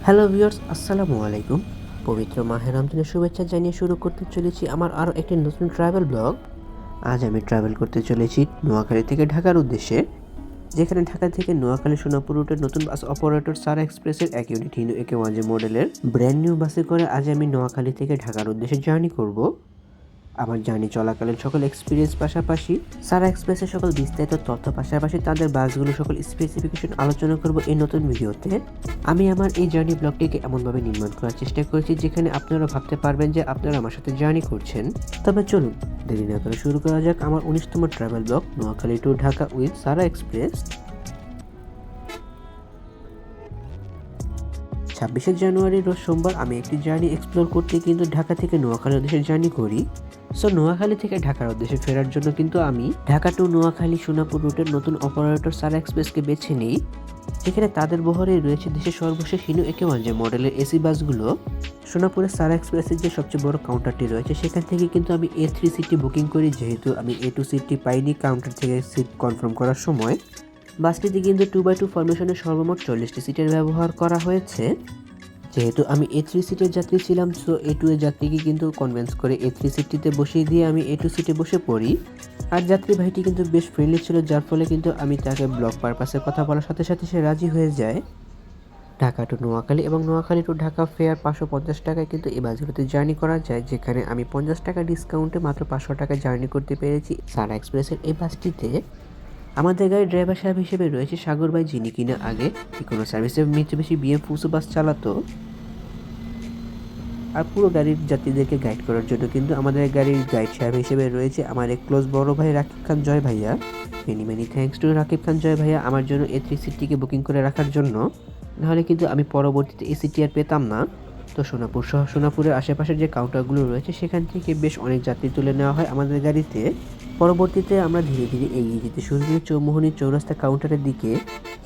Hello viewers, আসসালামু আলাইকুম। পবিত্র মাহে রমজানের শুভেচ্ছা জানিয়ে শুরু করতে চলেছি আমার আরও একটি নতুন ট্রাভেল ব্লগ। আজ আমি ট্রাভেল করতে চলেছি নোয়াখালী থেকে ঢাকার উদ্দেশ্যে, যেখানে ঢাকা থেকে নোয়াখালী সোনাপুর রুটের নতুন বাস অপারেটর সারা এক্সপ্রেসের এক ইউনিট হিন্দু একে ওয়ানজে মডেলের ব্র্যান্ড নিউ বাসে করে আজ আমি নোয়াখালী থেকে ঢাকার উদ্দেশ্যে জার্নি করব। আমার জার্নি চলাকালীন সকল এক্সপিরিয়েন্স পাশাপাশি সারা এক্সপ্রেসের সকল বিস্তারিত তথ্য পাশাপাশি তাদের বাসগুলো সকল স্পেসিফিকেশন আলোচনা করব এই নতুন ভিডিওতে। আমি আমার এই জার্নি ব্লগটিকে এমনভাবে নির্মাণ করার চেষ্টা করেছি যেখানে আপনারা ভাবতে পারবেন যে আপনারা আমার সাথে জার্নি করছেন। তবে চলুন দেরি না করে শুরু করা যাক আমার 19তম travel blog Noakhali to Dhaka with Sara express. 26শে জানুয়ারি রোজ সোমবার আমি একটি জার্নি এক্সপ্লোর করতে কিন্তু ঢাকা থেকে নোয়াখালীর উদ্দেশ্যে জার্নি করি। নোয়াখালী থেকে ঢাকার উদ্দেশ্যে ফেরার জন্য কিন্তু আমি ঢাকা টু নোয়াখালী সোনাপুর রুটের নতুন অপারেটর সারা এক্সপ্রেসকে বেছে নিই, যেখানে তাদের বহরে রয়েছে দেশের সর্বশেষ হিনু একে ওয়ানজে মডেলের এসি বাসগুলো। সোনাপুরের সারা এক্সপ্রেসের যে সবচেয়ে বড় কাউন্টারটি রয়েছে সেখান থেকে কিন্তু আমি A3 সিটটি বুকিং করি, যেহেতু আমি A2 সিটটি পাইনি কাউন্টার থেকে সিট কনফার্ম করার সময়। বাসটিতে কিন্তু 2x2 ফরমেশনের সর্বমোট 40টি সিটের ব্যবহার করা হয়েছে। যেহেতু আমি A3 সিটের যাত্রী ছিলাম, A2 এর যাত্রীকে কিন্তু কনভিন্স করে A3 সিটটিতে বসিয়ে দিয়ে আমি A2 সিটে বসে পড়ি। আর যাত্রী ভাইটি কিন্তু বেশ ফ্রেন্ডলি ছিল, যার ফলে কিন্তু আমি তাকে ব্লগ পারপাসে কথা বলার সাথে সাথে সে রাজি হয়ে যায়। ঢাকা টু নোয়াখালী এবং নোয়াখালী টু ঢাকা ফেয়ার 550 টাকায় কিন্তু এই বাসগুলোতে জার্নি করা যায়, যেখানে আমি 50 টাকা ডিসকাউন্টে মাত্র 500 টাকায় জার্নি করতে পেরেছি সারা এক্সপ্রেসের এই বাসটিতে। আমাদের গাড়ির ড্রাইভার সাহেব হিসেবে রয়েছে সাগর ভাই, যিনি কিনা আগে ইকোনো সার্ভিসে মিতসুবিশি BM ফুসো বাস চালাতো। আর পুরো গাড়ির যাত্রীদেরকে গাইড করার জন্য কিন্তু আমাদের গাড়ির গাইড সাহেব হিসেবে রয়েছে আমার এক ক্লোজ বড় ভাই রাকিব খান জয় ভাইয়া। মেনি থ্যাঙ্কস টু রাকিব খান জয় ভাইয়া আমার জন্য A3 সিটটিকে বুকিং করে রাখার জন্য, নাহলে কিন্তু আমি পরবর্তীতে এই সিটটি আর পেতাম না। সোনাপুর সহ সোনাপুরের আশেপাশের যে কাউন্টারগুলো রয়েছে সেখান থেকে বেশ অনেক যাত্রী তুলে নেওয়া হয় আমাদের গাড়িতে। পরবর্তীতে আমরা ধীরে ধীরে এগিয়ে যেতে শুরু করি চৌমোহনী চৌরাস্তা কাউন্টারের দিকে।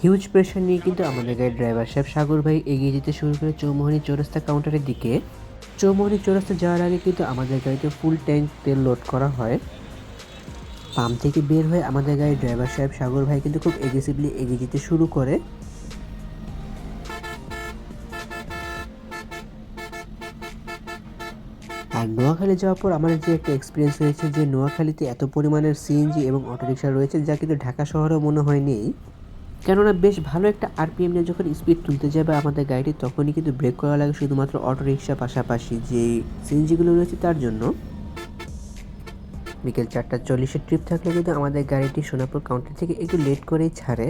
হিউজ প্রেশার নিয়ে কিন্তু আমাদের গাড়ির ড্রাইভার সাহেব সাগর ভাই এগিয়ে যেতে শুরু করে চৌমোহনী চৌরাস্তা কাউন্টারের দিকে। চৌমোহনী চৌরাস্তা যাওয়ার আগে কিন্তু আমাদের গাড়িতে ফুল ট্যাঙ্ক তেল লোড করা হয়। পাম্প থেকে বের হয়ে আমাদের গাড়ির ড্রাইভার সাহেব সাগর ভাই কিন্তু খুব এগ্রেসিভলি এগিয়ে যেতে শুরু করে। আর নোয়াখালী যাওয়ার পর আমার যে একটা এক্সপিরিয়েন্স হয়েছে যে নোয়াখালীতে এত পরিমাণের CNG এবং অটোরিকশা রয়েছে যা কিন্তু ঢাকা শহরেও মনে হয় নেই। কেননা বেশ ভালো একটা RPM নিয়ে যখন স্পিড তুলতে যাবে আমাদের গাড়িটি, তখনই কিন্তু ব্রেক করা লাগে শুধুমাত্র অটোরিকশা পাশাপাশি যে CNGগুলো রয়েছে তার জন্য। বিকেল 4:40-এর ট্রিপ থাকলে কিন্তু আমাদের গাড়িটি সোনাপুর কাউন্টার থেকে একটু লেট করেই ছাড়ে,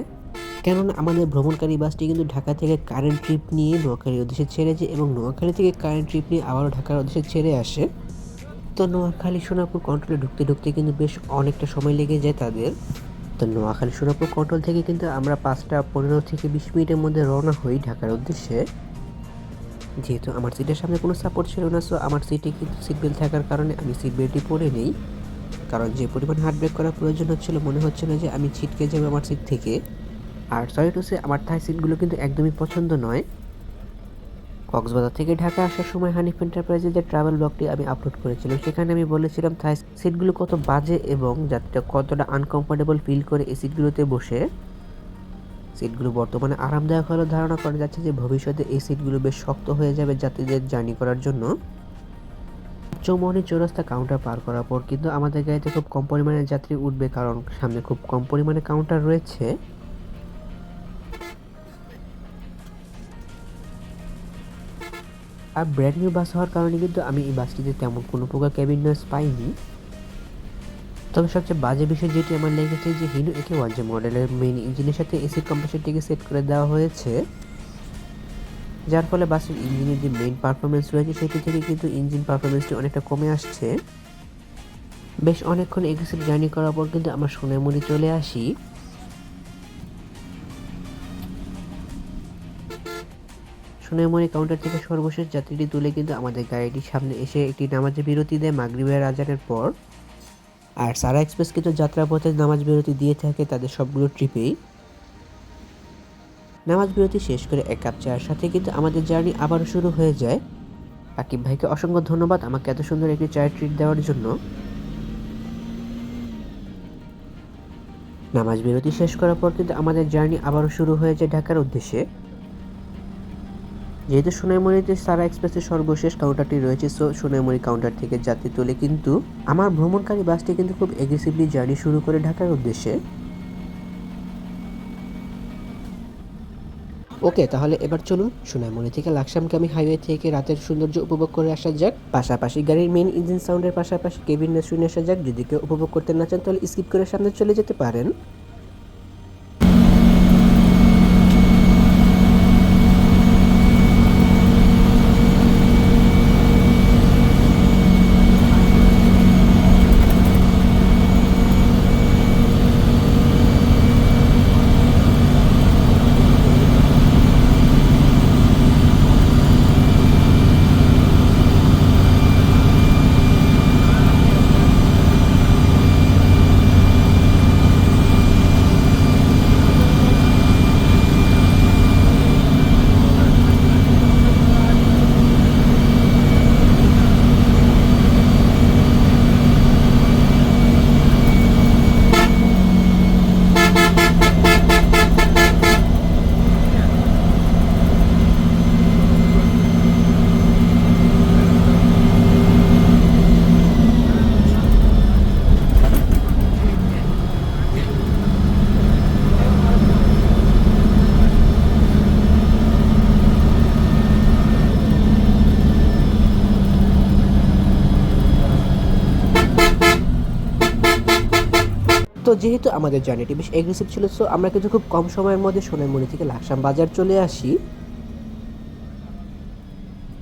কেননা আমাদের ভ্রমণকারী বাসটি কিন্তু ঢাকা থেকে কারেন্ট ট্রিপ নিয়ে নোয়াখালীর উদ্দেশ্যে ছেড়ে যায় এবং নোয়াখালী থেকে কারেন্ট ট্রিপ নিয়ে আবারও ঢাকার উদ্দেশ্যে ছেড়ে আসে। নোয়াখালী সোনাপুর কন্ট্রোলে ঢুকতে ঢুকতে কিন্তু বেশ অনেকটা সময় লেগে যায় তাদের। নোয়াখালী সোনাপুর কন্ট্রোল থেকে কিন্তু আমরা 5:15 থেকে 20 মিনিটের মধ্যে রওনা হই ঢাকার উদ্দেশ্যে। যেহেতু আমার সিটের সামনে কোনো সাপোর্ট ছিল না, আমার সিটে কিন্তু সিট বেল্ট থাকার কারণে আমি সিট বেল্টটি পরে নেই, কারণ যে পরিমাণ হার্ট ব্রেক করার প্রয়োজন হচ্ছিল মনে হচ্ছিল যে আমি ছিটকে যাবো আমার সিট থেকে। আর সরি টু সে আমার থাই সিটগুলো কিন্তু একদমই পছন্দ নয়। কক্সবাজার থেকে ঢাকা আসার সময় হানিফ এন্টারপ্রাইজের যে ট্রাভেল ব্লগটি আমি আপলোড করেছিলাম সেখানে আমি বলেছিলাম থাই সিটগুলো কত বাজে এবং যাত্রীরা কতটা আনকমফোর্টেবল ফিল করে এই সিটগুলোতে বসে। সিটগুলো বর্তমানে আরামদায়ক হলেও ধারণা করা যাচ্ছে যে ভবিষ্যতে এই সিটগুলো বেশ শক্ত হয়ে যাবে যাত্রীদের জার্নি করার জন্য। চৌমোহনী চৌরাস্তা কাউন্টার পার করার পর কিন্তু আমাদের গাড়িতে খুব কম পরিমাণে যাত্রী উঠবে, কারণ সামনে খুব কম পরিমাণে কাউন্টার রয়েছে। আর ব্র্যান্ড নিউ বাস হওয়ার কারণে কিন্তু আমি এই বাসটিতে তেমন কোনো প্রকার ক্যাবিন নয়েজ পাইনি। তবে সবচেয়ে বাজে বিষয় যেটি আমার লেগেছে যে হিনু একে ওয়ানজে মডেলের মেইন ইঞ্জিনের সাথে এসি কম্প্রেসরটিকে সেট করে দেওয়া হয়েছে, যার ফলে বাসের ইঞ্জিনের যে মেইন পারফরমেন্স রয়েছে সেটি থেকে কিন্তু ইঞ্জিন পারফরমেন্সটি অনেকটা কমে আসছে। বেশ অনেকক্ষণ এগ্রেসিভ জার্নি করার পর কিন্তু আমরা সোনামুড়ি চলে আসি। সোনামুড়ি কাউন্টার থেকে সর্বশেষ যাত্রীটি তুলে কিন্তু আমাদের গাড়িটির সামনে এসে একটি নামাজে বিরতি দেয় মাগরিবের আজানের পর। আর সারা এক্সপ্রেস কিন্তু যাত্রাপথে নামাজ বিরতি দিয়ে থাকে তাদের সবগুলো ট্রিপেই। নামাজ বিরতি শেষ করে এক কাপ চায়ের সাথে কিন্তু আমাদের জার্নি আবারও শুরু হয়ে যায়। আকিব ভাইকে অসংখ্য ধন্যবাদ আমাকে এত সুন্দর একটি চায়ের ট্রিট দেওয়ার জন্য। নামাজ বিরতি শেষ করার পর কিন্তু আমাদের জার্নি আবারও শুরু হয়ে যায় ঢাকার উদ্দেশ্যে। যেহেতু সোনাইমুড়িতে সারা এক্সপ্রেসের সর্বশেষ কাউন্টারটি রয়েছে, সো সোনাইমুড়ি কাউন্টার থেকে যাত্রী তুলে কিন্তু আমার ভ্রমণকারী বাসটি কিন্তু খুব এগ্রেসিভলি জার্নি শুরু করে ঢাকার উদ্দেশ্যে। ওকে, তাহলে এবার চলুন সোনাইমুড়ি থেকে লাকসামগামী হাইওয়ে থেকে রাতের সৌন্দর্য উপভোগ করে আসা যাক। পাশাপাশি গাড়ির মেইন ইঞ্জিন সাউন্ডের পাশাপাশি কেবিন শুনে আসা যাক। যদি কেউ উপভোগ করতে না চান তাহলে স্কিপ করে সামনে চলে যেতে পারেন। তো যেহেতু আমাদের জার্নিটি বেশ এগ্রেসিভ ছিল, সো আমরা কিন্তু খুব কম সময়ের মধ্যে সোনাইমুড়ি থেকে লাকসাম বাজার চলে আসি।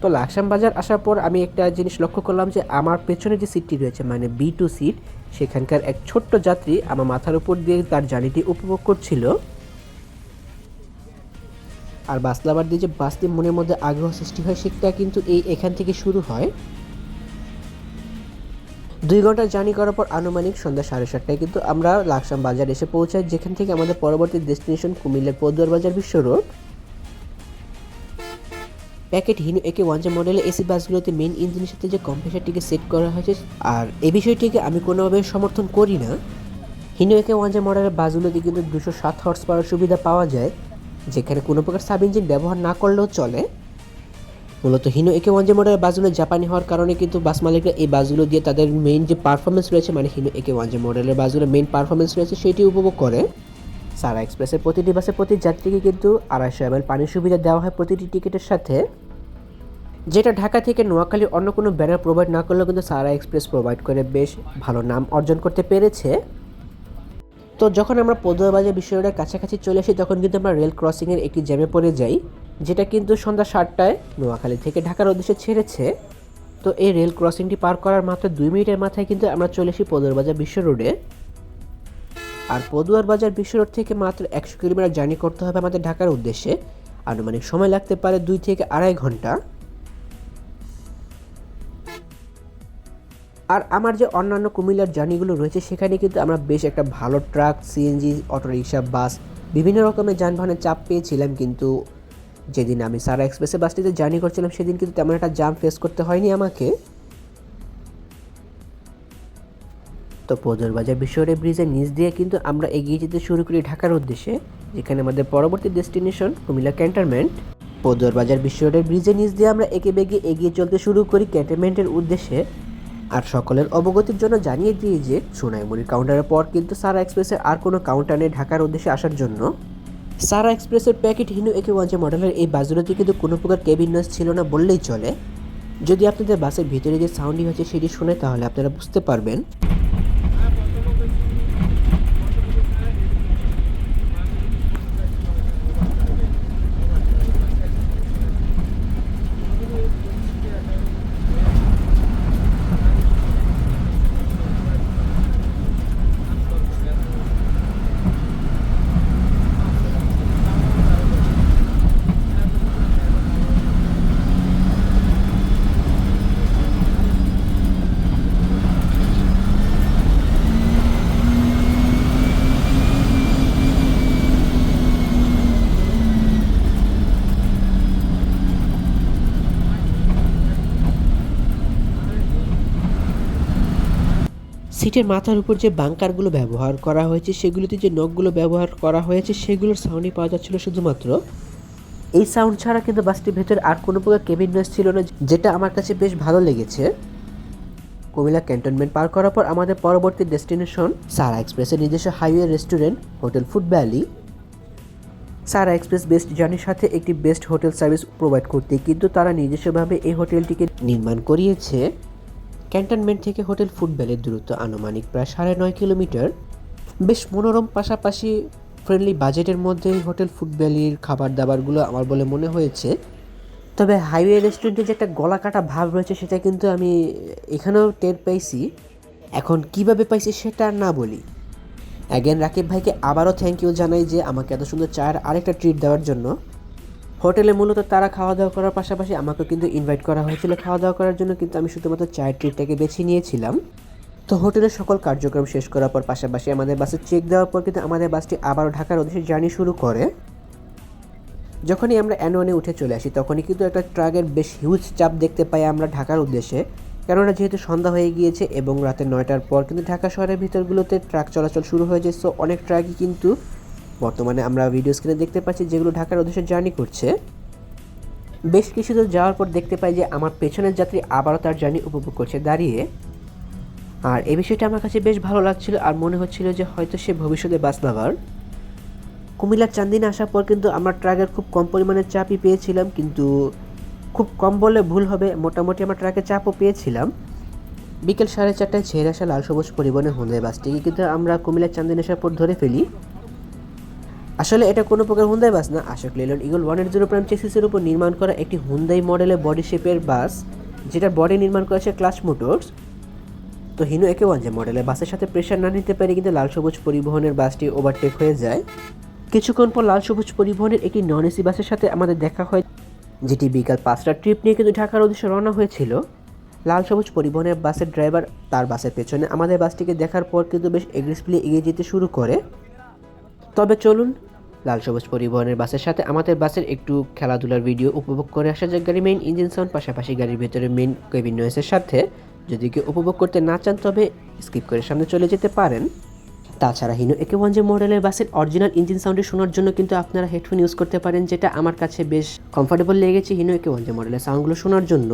তো লাকসাম বাজার আসার পর আমি একটা জিনিস লক্ষ্য করলাম যে আমার পেছনে যে সিটটি রয়েছে মানে B2 সিট, সেখানকার এক ছোট্ট যাত্রী আমার মাথার উপর দিয়ে তার জার্নিটি উপভোগ করছিল। আর বাসলাবার দিয়ে যে বাসটি মনের মধ্যে আগ্রহ সৃষ্টি হয় সেটা কিন্তু এখান থেকে শুরু হয়। 2 ঘন্টা জার্নি করার পর আনুমানিক সন্ধ্যা 7:30টায় কিন্তু আমরা লাকসাম বাজার এসে পৌঁছাই, যেখান থেকে আমাদের পরবর্তী ডেস্টিনেশন কুমিল্লার পদুয়ার বাজার বিশ্ব রোড। প্যাকেট হিনো AK1 মডেলের এসি বাসগুলোতে মেইন ইঞ্জিনের সাথে যে কম্প্রেসারটিকে সেট করা হয়েছে, আর এই বিষয়টিকে আমি কোনোভাবে সমর্থন করি না। হিনো AK1 মডেলের বাসগুলোতে কিন্তু 207 হর্স পাওয়ার সুবিধা পাওয়া যায়, যেখানে কোনো প্রকার সাব ইঞ্জিন ব্যবহার না করলেও চলে। মূলত হিনো AK1 মডেলের বাসগুলো জাপানি হওয়ার কারণে কিন্তু বাস মালিকরা এই বাসগুলো দিয়ে তাদের মেইন যে পারফরমেন্স রয়েছে মানে হিনো AK1 মডেলের বাসগুলোর মেইন পারফরমেন্স রয়েছে সেটি উপভোগ করে। সারা এক্সপ্রেসের প্রতিটি বাসে প্রতি যাত্রীকে কিন্তু 250 ml পানির সুবিধা দেওয়া হয় প্রতিটি টিকিটের সাথে, যেটা ঢাকা থেকে নোয়াখালী অন্য কোনো ব্যানার প্রোভাইড না করলেও কিন্তু সারা এক্সপ্রেস প্রোভাইড করে বেশ ভালো নাম অর্জন করতে পেরেছে। তো যখন আমরা পদুয়া বাজার বিশ্ব রোডের কাছাকাছি চলে আসি তখন কিন্তু আমরা রেল ক্রসিংয়ের একটি জ্যামে পড়ে যাই, যেটা কিন্তু সন্ধ্যা 7টায় নোয়াখালী থেকে ঢাকার উদ্দেশ্যে ছেড়েছে। তো এই রেল ক্রসিংটি পার করার মাত্র 2 মিনিটের মাথায় কিন্তু আমরা চলে আসি পদুয়ার বাজার বিশ্ব রোডে। আর পদুয়ার বাজার বিশ্ব রোড থেকে মাত্র 100 কিলোমিটার জার্নি করতে হবে আমাদের ঢাকার উদ্দেশ্যে। আনুমানিক সময় লাগতে পারে 2 থেকে আড়াই ঘন্টা। আর আমার যে অন্যান্য কুমিল্লার জার্নিগুলো রয়েছে সেখানে কিন্তু আমরা বেশ একটা ভালো ট্রাক, CNG, অটোরিকশা, বাস বিভিন্ন রকমের যানবাহনের চাপ পেয়েছিলাম, কিন্তু যেদিন আমি সারা এক্সপ্রেসে বাসটিতে জার্নি করছিলাম সেদিন কিন্তু তেমন একটা জাম ফেস করতে হয়নি আমাকে। তো পদুয়ার বাজার বিশ্ব রোড ব্রিজের নিচ দিয়ে কিন্তু আমরা এগিয়ে যেতে শুরু করি ঢাকার উদ্দেশ্যে, যেখানে আমাদের পরবর্তী ডেস্টিনেশন কুমিল্লা ক্যান্টনমেন্ট। পদুয়ার বাজার বিশ্ব রোডের ব্রিজের নিচ দিয়ে আমরা একে বেগে এগিয়ে চলতে শুরু করি ক্যান্টনমেন্টের উদ্দেশ্যে। আর সকলের অবগতির জন্য জানিয়ে দিই যে সোনাইমুড়ির কাউন্টারের পর কিন্তু সারা এক্সপ্রেসের আর কোনো কাউন্টার নেই ঢাকার উদ্দেশ্যে আসার জন্য। সারা এক্সপ্রেসের প্যাকেট হিনো AK1 মডেলের এই বাসগুলোতে কিন্তু কোনো প্রকার কেবিন নয়েজ ছিল না বললেই চলে। যদি আপনাদের বাসের ভিতরে যে সাউন্ডিং হচ্ছে সেটি শুনে তাহলে আপনারা বুঝতে পারবেন। সিটের মাথার উপর যে বাঙ্কারগুলো ব্যবহার করা হয়েছে সেগুলোতে যে নখগুলো ব্যবহার করা হয়েছে সেগুলোর সাউন্ডই পাওয়া যাচ্ছিল শুধুমাত্র। এই সাউন্ড ছাড়া কিন্তু বাসটির ভেতরে আর কোনো প্রকার কেবিন নয়েজ ছিল না, যেটা আমার কাছে বেশ ভালো লেগেছে। কুমিল্লা ক্যান্টনমেন্ট পার করার পর আমাদের পরবর্তী ডেস্টিনেশন সারা এক্সপ্রেসের নিজস্ব highway restaurant hotel food valley. Sara express best জার্নির সাথে একটি বেস্ট হোটেল সার্ভিস প্রোভাইড করতে কিন্তু তারা নিজস্বভাবে এই হোটেলটিকে নির্মাণ করিয়েছে। ক্যান্টনমেন্ট থেকে হোটেল ফুড ভ্যালির দূরত্ব আনুমানিক প্রায় 9.5 কিলোমিটার। বেশ মনোরম, পাশাপাশি ফ্রেন্ডলি বাজেটের মধ্যে হোটেল ফুড ভ্যালির খাবার দাবারগুলো আমার বলে মনে হয়েছে। তবে হাইওয়ে রেস্টুরেন্টে যে একটা গলা কাটা ভাব রয়েছে সেটা কিন্তু আমি এখানেও টের পাইছি। এখন কিভাবে পাইছি সেটা না বলি। অ্যাগেন রাকিব ভাইকে আবারও থ্যাংক ইউ জানাই যে আমাকে এত সুন্দর চায়ের আরেকটা ট্রিট দেওয়ার জন্য। হোটেলে মূলত তারা খাওয়া দাওয়া করার পাশাপাশি আমাকেও কিন্তু ইনভাইট করা হয়েছিল খাওয়া দাওয়া করার জন্য, কিন্তু আমি শুধুমাত্র চায়ের ট্রিটটাকে বেছে নিয়েছিলাম। তো হোটেলের সকল কার্যক্রম শেষ করার পর পাশাপাশি আমাদের বাসে চেক দেওয়ার পর কিন্তু আমাদের বাসটি আবারও ঢাকার উদ্দেশ্যে জার্নি শুরু করে। যখনই আমরা N1-এ উঠে চলে আসি তখনই কিন্তু একটা ট্রাকের বেশ হিউজ চাপ দেখতে পাই আমরা ঢাকার উদ্দেশ্যে, কেননা যেহেতু সন্ধ্যা হয়ে গিয়েছে এবং রাতে 9টার পর কিন্তু ঢাকা শহরের ভিতরগুলোতে ট্রাক চলাচল শুরু হয়ে যায়। সো অনেক ট্রাকই কিন্তু বর্তমানে আমরা ভিডিও স্ক্রিনে দেখতে পাচ্ছি যেগুলো ঢাকার উদ্দেশ্যে জার্নি করছে। বেশ কিছু দূর যাওয়ার পর দেখতে পাই যে আমার পেছনের যাত্রী আবারও তার জার্নি উপভোগ করছে দাঁড়িয়ে। আর এই বিষয়টা আমার কাছে বেশ ভালো লাগছিল আর মনে হচ্ছিল যে হয়তো সে ভবিষ্যতে বাস লাভার। কুমিল্লার চান্দিনা আসার পর কিন্তু আমরা ট্রাকের খুব কম পরিমাণে চাপই পেয়েছিলাম, কিন্তু খুব কম বলে ভুল হবে, মোটামুটি আমরা ট্রাকে চাপও পেয়েছিলাম। বিকেল 4:30টায় ছেড়ে আসা লাল সবুজ পরিবহনের হুন্দাই বাসটিকে কিন্তু আমরা কুমিল্লার চান্দিনা আসার পর ধরে ফেলি। আসলে এটা কোনো প্রকার হুন্দাই বাস না, আশোক লেল্যান্ড ইগল 180 প্রাইম চেসিসের উপর নির্মাণ করা একটি হুন্দাই মডেলের বডি শেপের বাস, যেটার বডি নির্মাণ করেছে ক্লাচ মোটরস। তো হিনো একে 1 যে মডেলের বাসের সাথে প্রেশার না নিতে পারে কিন্তু লাল সবুজ পরিবহনের বাসটি ওভারটেক হয়ে যায়। কিছুক্ষণ পর লাল সবুজ পরিবহনের একটি নন এসি বাসের সাথে আমাদের দেখা হয়, যেটি বিকাল 5টার ট্রিপ নিয়ে কিন্তু ঢাকার উদ্দেশ্যে রওনা হয়েছিল। লাল সবুজ পরিবহনের বাসের ড্রাইভার তার বাসের পেছনে আমাদের বাসটিকে দেখার পর কিন্তু বেশ এগ্রেসিভলি এগিয়ে যেতে শুরু করে। তবে চলুন লাল সবুজ পরিবহনের বাসের সাথে আমাদের বাসের একটু খেলাধুলার ভিডিও উপভোগ করে আসা যাক গাড়ির মেইন ইঞ্জিন সাউন্ড পাশাপাশি গাড়ির ভেতরে মেইন কেবিন নয়েসের সাথে। যদি কেউ উপভোগ করতে না চান তবে স্কিপ করে সামনে চলে যেতে পারেন। তাছাড়া হিনো একে 1 যে মডেলের বাসের অরিজিনাল ইঞ্জিন সাউন্ডে শোনার জন্য কিন্তু আপনারা হেডফোন ইউজ করতে পারেন, যেটা আমার কাছে বেশ কমফোর্টেবল লেগেছে হিনো একে 1 যে মডেলের সাউন্ডগুলো শোনার জন্য।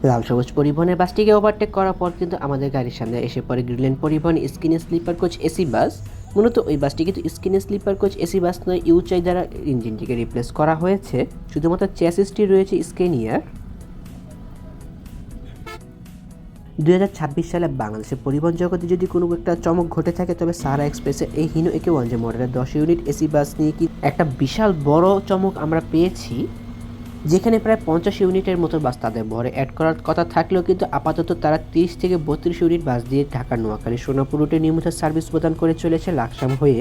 লাল সবুজ পরিবহনের বাসটিকে ওভারটেক করার পর কিন্তু আমাদের গাড়ির সামনে এসে পড়ে গ্রিনল্যান্ড পরিবহন স্কিনে স্লিপার কোচ এসি বাস। মূলত ওই বাসটি কিন্তু স্কিনে স্লিপার কোচ এসি বাস নয়, ইউচাই দ্বারা ইঞ্জিনটিকে রিপ্লেস করা হয়েছে, শুধুমাত্র চ্যাসিসটি রয়েছে স্কেনিয়ার। 2026 সালে বাংলাদেশের পরিবহন জগতে যদি কোনো একটা চমক ঘটে থাকে তবে সারা এক্সপ্রেসের এই হিনো একে 1 যে মডেলের 10 ইউনিট এসি বাস নিয়ে কি একটা বিশাল বড় চমক আমরা পেয়েছি। যেখানে প্রায় 50 ইউনিটের মতো বাস তাদের ভরে অ্যাড করার কথা থাকলেও কিন্তু আপাতত তারা 30 থেকে 32 ইউনিট বাস দিয়ে ঢাকা নোয়াখালী সোনাপুর রুটে নিয়মিত সার্ভিস প্রদান করে চলেছে লাকসাম হয়ে।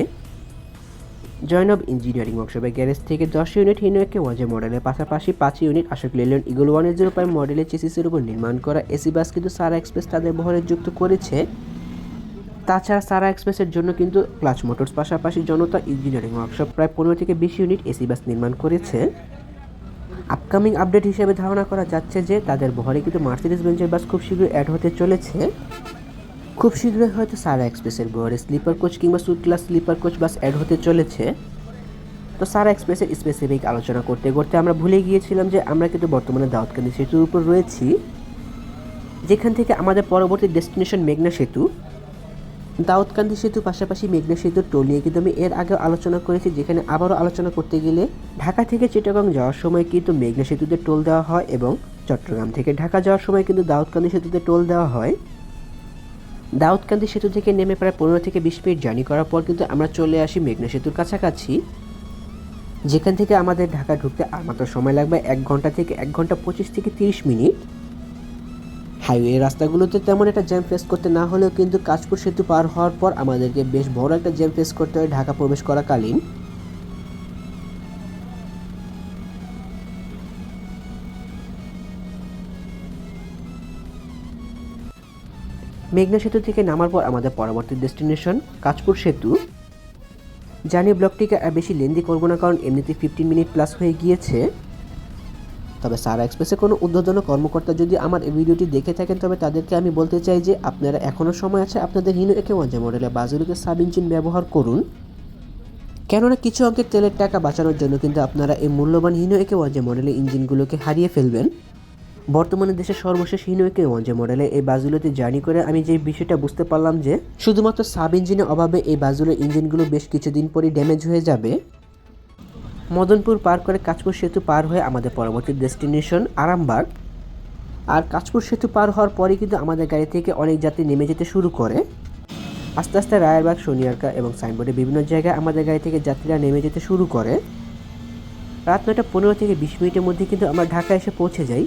জয়নব ইঞ্জিনিয়ারিং ওয়ার্কশপের গ্যারেজ থেকে 10 ইউনিট হিনোকে ওয়াজে মডেলের পাশাপাশি 5 ইউনিট আশোক লেল্যান্ড ইগল 105 মডেলের চেসিসের উপর নির্মাণ করা এসি বাস কিন্তু সারা এক্সপ্রেস তাদের বহরে যুক্ত করেছে। তাছাড়া সারা এক্সপ্রেসের জন্য কিন্তু ক্লাচ মোটরস পাশাপাশি জনতা ইঞ্জিনিয়ারিং ওয়ার্কশপ প্রায় 15 থেকে 20 ইউনিট এসি বাস নির্মাণ করেছে। আপকামিং আপডেট হিসেবে ধারণা করা যাচ্ছে যে তাদের বহরে কিন্তু মার্সিডিজ বেঞ্জের বাস খুব শীঘ্রই অ্যাড হতে চলেছে। খুব শীঘ্রই হয়তো সারা এক্সপ্রেসের বহরে স্লিপার কোচ কিংবা সুট ক্লাস স্লিপার কোচ বাস অ্যাড হতে চলেছে। তো সারা এক্সপ্রেসের স্পেসিফিক আলোচনা করতে করতে আমরা ভুলে গিয়েছিলাম যে আমরা কিন্তু বর্তমানে দাউদকান্দি সেতুর উপর রয়েছি, যেখান থেকে আমাদের পরবর্তী ডেস্টিনেশন মেঘনা সেতু। দাউদকান্দি সেতু পাশাপাশি মেঘনা সেতুর টোল নিয়ে কিন্তু আমি এর আগেও আলোচনা করেছি, যেখানে আবারও আলোচনা করতে গেলে ঢাকা থেকে চিটাগং যাওয়ার সময় কিন্তু মেঘনা সেতুতে টোল দেওয়া হয় এবং চট্টগ্রাম থেকে ঢাকা যাওয়ার সময় কিন্তু দাউদকান্দি সেতুতে টোল দেওয়া হয়। দাউদকান্দি সেতু থেকে নেমে প্রায় 15 থেকে 20 মিনিট জার্নি করার পর কিন্তু আমরা চলে আসি মেঘনা সেতুর কাছাকাছি, যেখান থেকে আমাদের ঢাকা ঢুকতে আর মাত্র সময় লাগবে 1 ঘন্টা থেকে 1 ঘন্টা 25 থেকে 30 মিনিট। হাইওয়ে রাস্তাগুলোতে তেমন একটা জ্যাম ফেস করতে না হলেও কিন্তু কাঁচপুর সেতু পার হওয়ার পর আমাদেরকে বেশ বড় একটা জ্যাম ফেস করতে হয় ঢাকা প্রবেশ করাকালীন। মেঘনা সেতু থেকে নামার পর আমাদের পরবর্তী ডেস্টিনেশন কাঁচপুর সেতু। জানি ব্লগটিকে আর বেশি লেন্দি করবো না, কারণ এমনিতে 15 মিনিট প্লাস হয়ে গিয়েছে। তবে সারা এক্সপ্রেসে কোনো ঊর্ধ্বতন কর্মকর্তা যদি আমার এই ভিডিওটি দেখে থাকেন, তবে তাদেরকে আমি বলতে চাই যে আপনারা এখনও সময় আছে, আপনাদের হিনো একে ওয়ানজে মডেলের বাসগুলোকে সাব ইঞ্জিন ব্যবহার করুন। কেননা কিছু অঙ্কের তেলের টাকা বাঁচানোর জন্য কিন্তু আপনারা এই মূল্যবান হিনো একে ওয়ানজে মডেলের ইঞ্জিনগুলোকে হারিয়ে ফেলবেন। বর্তমানে দেশের সর্বশেষ হিনো একে ওয়ানজে মডেলে এই বাসগুলোতে জার্নি করে আমি যে বিষয়টা বুঝতে পারলাম যে শুধুমাত্র সাব ইঞ্জিনের অভাবে এই বাসগুলোর ইঞ্জিনগুলো বেশ কিছুদিন পরই ড্যামেজ হয়ে যাবে। মদনপুর পার করে কাঁচপুর সেতু পার হয়ে আমাদের পরবর্তী ডেস্টিনেশন আরামবাগ। আর কাঁচপুর সেতু পার হওয়ার পরে কিন্তু আমাদের গাড়ি থেকে অনেক যাত্রী নেমে যেতে শুরু করে। আস্তে আস্তে রায়েরবাগ, সোনিয়ারকা এবং সাইনবোর্ডে বিভিন্ন জায়গায় আমাদের গাড়ি থেকে যাত্রীরা নেমে যেতে শুরু করে। রাত 9:15 থেকে 20 মিনিটের মধ্যে কিন্তু আমরা ঢাকা এসে পৌঁছে যাই।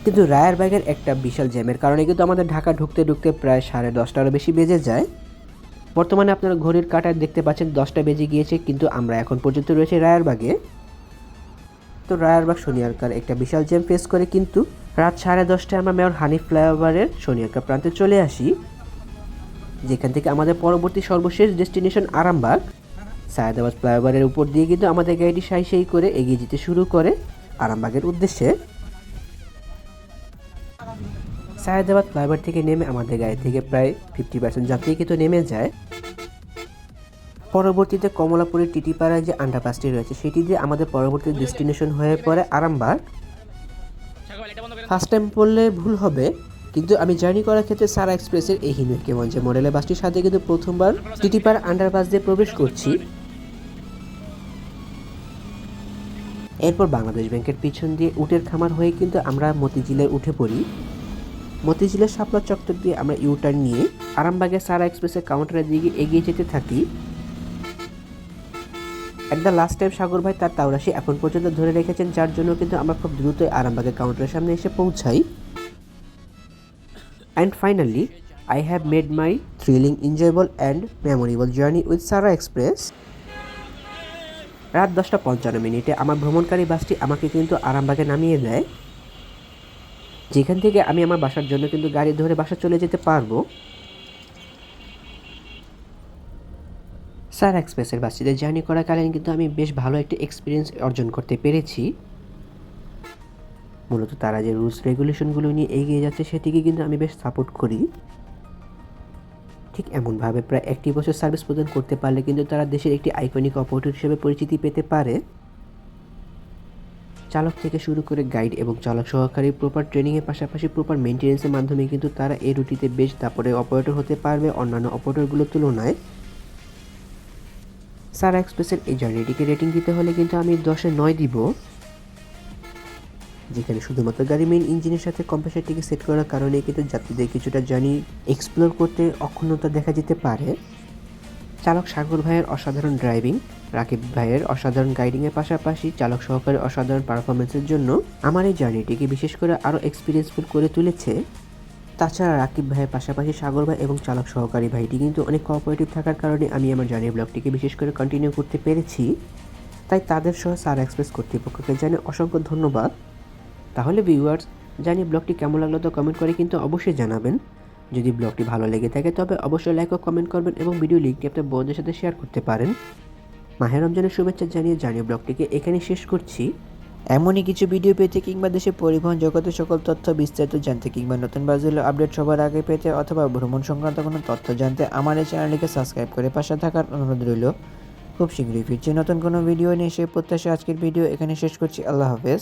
কিন্তু রায়েরবাগের একটা বিশাল জ্যামের কারণে কিন্তু আমাদের ঢাকা ঢুকতে ঢুকতে প্রায় 10:30টারও বেশি বেজে যায়। বর্তমানে আপনারা ঘড়ির কাঁটায় দেখতে পাচ্ছেন 10টা বেজে গিয়েছে, কিন্তু আমরা এখন পর্যন্ত রয়েছে রায়েরবাগে। তো রায়েরবাগ সোনিয়ারকার একটা বিশাল জ্যাম ফেস করে কিন্তু রাত 10:30টায় আমরা মেয়র হানিফ ফ্লাইওভারের সোনিয়ারকা প্রান্তে চলে আসি, যেখান থেকে আমাদের পরবর্তী সর্বশেষ ডেস্টিনেশন আরামবাগ। সায়েদাবাদ ফ্লাইওভারের উপর দিয়ে কিন্তু আমাদের গাড়িটি সাই করে এগিয়ে যেতে শুরু করে আরামবাগের উদ্দেশ্যে। সায়েদাবাদ ফ্লাইওভার থেকে নেমে আমাদের গাড়ি থেকে প্রায় 50% যাত্রী কিন্তু নেমে যায়। পরবর্তীতে কমলাপুরের টিটিপাড়ায় যে আন্ডারপাসটি রয়েছে সেটি দিয়ে আমাদের পরবর্তী ডেস্টিনেশন হয়ে পড়ে আরামবাগ। ফার্স্ট টাইম বললে ভুল হবে, কিন্তু আমি জার্নি করার ক্ষেত্রে সারা এক্সপ্রেসের এই হিনো একে ওয়ানজে মডেলের বাসটির সাথে কিন্তু প্রথমবার টিটিপাড়া আন্ডারপাস দিয়ে প্রবেশ করছি। এরপর বাংলাদেশ ব্যাংকের পিছন দিয়ে উটের খামার হয়ে কিন্তু আমরা মতিঝিলে উঠে পড়ি। মতিঝিলের শাপলা চত্বর দিয়ে আমরা ইউটার্ন নিয়ে আরামবাগের সারা এক্সপ্রেসের কাউন্টারের দিকে এগিয়ে যেতে থাকি। একদম লাস্ট টাইম সাগর ভাই তার তাওরাশি এখন পর্যন্ত ধরে রেখেছেন, যার জন্য কিন্তু আমরা খুব দ্রুতই আরামবাগের কাউন্টারের সামনে এসে পৌঁছাই। And finally I have made my thrilling, enjoyable and memorable journey with Sara express. রাত 10:55 আমার ভ্রমণকারী বাসটি আমাকে কিন্তু আরামবাগে নামিয়ে দেয়, যেখান থেকে আমি আমার বাসার জন্য কিন্তু গাড়ি ধরে বাসা চলে যেতে পারবো। সারা এক্সপ্রেসের বাসটিতে জার্নি করাকালীন কিন্তু আমি বেশ ভালো একটা এক্সপিরিয়েন্স অর্জন করতে পেরেছি। মূলত তারা যে রুলস রেগুলেশনগুলো নিয়ে এগিয়ে যাচ্ছে সেটিকে কিন্তু আমি বেশ সাপোর্ট করি। ঠিক এমনভাবে প্রায় 1 বছর সার্ভিস প্রদান করতে পারলে কিন্তু তারা দেশের একটি আইকনিক অপারেটর হিসেবে পরিচিতি পেতে পারে। চালক থেকে শুরু করে গাইড এবং চালক সহকারী প্রপার ট্রেনিংয়ের পাশাপাশি প্রপার মেনটেন্যান্সের মাধ্যমে কিন্তু তারা এই রুটিতে বেশ দাপটে অপারেটর হতে পারবে অন্যান্য অপারেটরগুলোর তুলনায়। সারা এক্সপ্রেসের এই জার্নিটিকে রেটিং দিতে হলে কিন্তু আমি 10-এ 9 দিব, যেখানে শুধুমাত্র গাড়ি মেইন ইঞ্জিনের সাথে কম্প্রেসারটিকে সেট করার কারণে কিন্তু যাত্রীদের কিছুটা জার্নি এক্সপ্লোর করতে অক্ষুণ্ণতা দেখা যেতে পারে। চালক সাগর ভাইয়ের অসাধারণ ড্রাইভিং, রাকিব ভাইয়ের অসাধারণ গাইডিংয়ের পাশাপাশি চালক সহকারী অসাধারণ পারফরমেন্সের জন্য আমার এই জার্নিটিকে বিশেষ করে আরও এক্সপিরিয়েন্সফুল করে তুলেছে। তাছাড়া রাকিব ভাইয়ের পাশাপাশি সাগর ভাই এবং চালক সহকারী ভাইটি কিন্তু অনেক কোঅপারেটিভ থাকার কারণে আমি আমার জার্নি ব্লগটিকে বিশেষ করে কন্টিনিউ করতে পেরেছি। তাই তাদের সহ সারা এক্সপ্রেস কর্তৃপক্ষকে জানিয়ে অসংখ্য ধন্যবাদ। তাহলে ভিউয়ার্স, জানি ব্লগটি কেমন লাগলো তো কমেন্ট করে কিন্তু অবশ্যই জানাবেন। যদি ব্লগটি ভালো লেগে থাকে তবে অবশ্যই লাইক ও কমেন্ট করবেন এবং ভিডিও লিঙ্কটি আপনার বন্ধুদের সাথে শেয়ার করতে পারেন। মাহে রমজানের শুভেচ্ছা জানিয়ে জানিয়ে ব্লগটিকে এখানে শেষ করছি। এমনই কিছু ভিডিও পেতে কিংবা দেশে পরিবহন জগতের সকল তথ্য বিস্তারিত জানতে কিংবা নতুন বাজুলো আপডেট সবার আগে পেতে অথবা ভ্রমণ সংক্রান্ত কোনো তথ্য জানতে আমার এই চ্যানেলটিকে সাবস্ক্রাইব করে পাশে থাকার অনুরোধ রইল। খুব শীঘ্রই ফিরছি নতুন কোনো ভিডিও নিয়ে, সেই প্রত্যাশা আজকের ভিডিও এখানে শেষ করছি। আল্লাহ হাফেজ।